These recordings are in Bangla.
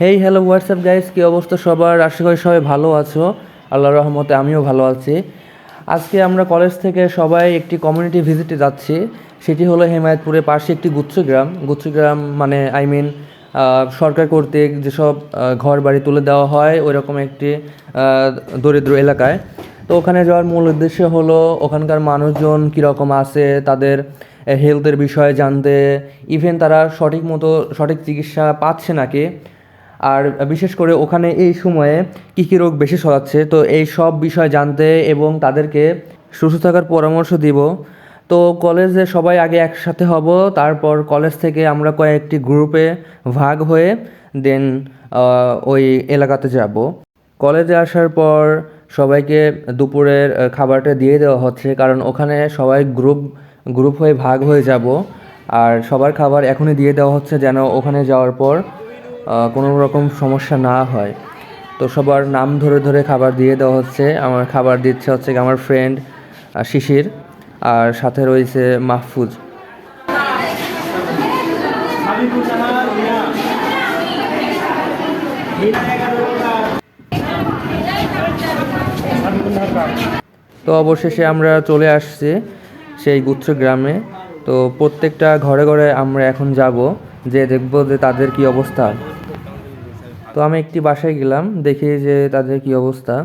হেই হ্যালো হোয়াটসঅ্যাপ গাইস, কী অবস্থা সবার? আশা করি সবাই ভালো আছো। আল্লাহর রহমতে আমিও ভালো আছি। আজকে আমরা কলেজ থেকে সবাই একটি কমিউনিটি ভিজিটে যাচ্ছি। সেটি হলো হেমায়েতপুরের পাশে একটি গুচ্ছগ্রাম মানে সরকার কর্তৃক যেসব ঘর বাড়ি তুলে দেওয়া হয় ওই রকম একটি দরিদ্র এলাকায়। তো ওখানে যাওয়ার মূল উদ্দেশ্য হলো ওখানকার মানুষজন কীরকম আছে, তাদের হেলথের বিষয়ে জানতে, ইভেন তারা সঠিক চিকিৎসা পাচ্ছে নাকি, আর বিশেষ করে ওখানে এই সময়ে কী কী রোগ বেশি ছড়াচ্ছে, তো এই সব বিষয় জানতে এবং তাদেরকে সুস্থ থাকার পরামর্শ দিব। তো কলেজে সবাই আগে একসাথে হব, তারপর কলেজ থেকে আমরা কয়েকটি গ্রুপে ভাগ হয়ে দেন ওই এলাকাতে যাব। কলেজে আসার পর সবাইকে দুপুরের খাবারটা দিয়ে দেওয়া হচ্ছে, কারণ ওখানে সবাই গ্রুপ গ্রুপ হয়ে ভাগ হয়ে যাব। আর সবার খাবার এখনই দিয়ে দেওয়া হচ্ছে যেন ওখানে যাওয়ার পর কোনো রকম সমস্যা না হয়। তো সবার নাম ধরে ধরে খাবার দিয়ে দেওয়া হচ্ছে। আমার খাবার দিচ্ছে হচ্ছে আমার ফ্রেন্ড শিশির, আর সাথে রয়েছে মাহফুজ। তো অবশেষে আমরা চলে আসছি সেই গ্রামে। তো প্রত্যেকটা ঘরে ঘরে আমরা এখন যাব, যে দেখব যে তাদের কি অবস্থা। তো আমি একটি বাসায় গেলাম, দেখি যে তাদের কি অবস্থা।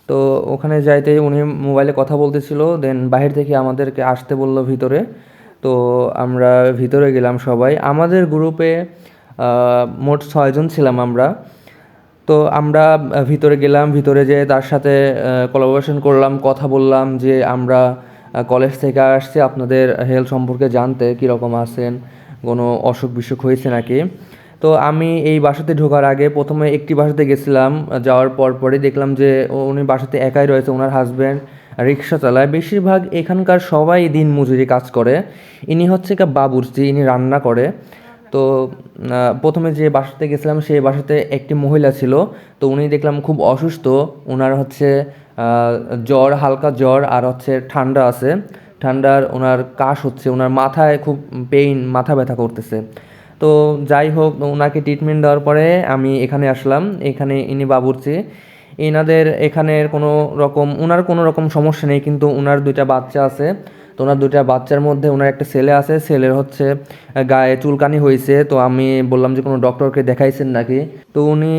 তো ওখানে যাইতে উনি মোবাইলে কথা বলতেছিল, দেন বাহির থেকে আমাদেরকে আসতে বলল ভিতরে। তো আমরা ভিতরে গেলাম সবাই। আমাদের গ্রুপে মোট 6 জন ছিলাম আমরা। তো আমরা ভিতরে গেলাম, ভিতরে যেয়ে তার সাথে কোলাবোরেশন করলাম, কথা বললাম যে আমরা কলেজ থেকে আসছি আপনাদের হেলথ সম্পর্কে জানতে, কীরকম আছেন, কোনো অসুখ বিসুখ হয়েছে নাকি। তো আমি এই বাসাতে ঢোকার আগে প্রথমে একটি বাসাতে গেছিলাম, যাওয়ার পরই দেখলাম যে উনি বাসাতে একাই রয়েছে, ওনার হাজব্যান্ড রিক্সা চালায়। বেশিরভাগ এখানকার সবাই দিন মজুরি কাজ করে। ইনি হচ্ছে বাবুর্চি, ইনি রান্না করে। তো প্রথমে যে বাসাতে গেছিলাম সেই বাসাতে একটি মহিলা ছিল। তো উনি দেখলাম খুব অসুস্থ, ওনার হচ্ছে জ্বর, হালকা জ্বর, আর হচ্ছে ঠান্ডা আছে, ঠান্ডার ওনার কাশ হচ্ছে, ওনার মাথায় খুব পেইন, মাথা ব্যথা করতেছে। তো যাই হোক, ওনাকে ট্রিটমেন্ট দেওয়ার পরে আমি এখানে আসলাম। এখানে ইনি বাবুর্চি, এনাদের এখানের ওনার কোনো রকম সমস্যা নেই, কিন্তু ওনার 2টা বাচ্চা আছে। তো ওনার 2টা বাচ্চার মধ্যে ওনার একটা ছেলে আছে, ছেলের হচ্ছে গায়ে চুলকানি হয়েছে। তো আমি বললাম যে কোনো ডক্টরকে দেখাইছেন নাকি। তো উনি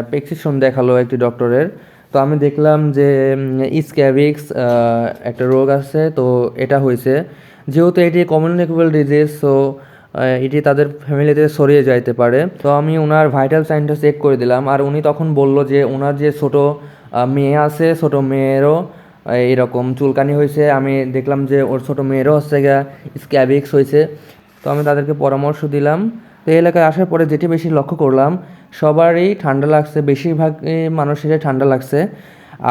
প্রেসক্রিপশন দেখালো একটি ডক্টরের। তো আমি দেখলাম যে স্ক্যাবিক্স একটা রোগ আছে, তো এটা হয়েছে। যেহেতু এটি কমিউনিকেবল ডিজিজ, সো এটি তাদের ফ্যামিলিতে ছড়িয়ে যাইতে পারে। তো আমি ওনার ভাইটাল সাইনটা চেক করে দিলাম, আর উনি তখন বলল যে ওনার যে ছোট মেয়ে আছে, ছোট মেয়েরও এরকম চুলকানি হয়েছে। আমি দেখলাম যে ওর ছোট মেয়েরও হচ্ছে গিয়া স্ক্যাবিক্স হয়েছে। তো আমি তাদেরকে পরামর্শ দিলাম। তো এই এলাকায় আসার পরে যেটি বেশি লক্ষ্য করলাম, সবারই ঠান্ডা লাগছে, বেশিরভাগ মানুষেরই ঠান্ডা লাগছে।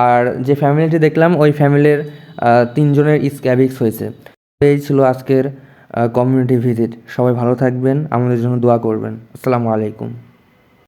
আর যে ফ্যামিলিটি দেখলাম ওই ফ্যামিলির 3 জনের স্ক্যাবিক্স হয়েছে। এই ছিল আজকের কমিউনিটি ভিজিট। সবাই ভালো থাকবেন, আমাদের জন্য দোয়া করবেন। আসসালামু আলাইকুম।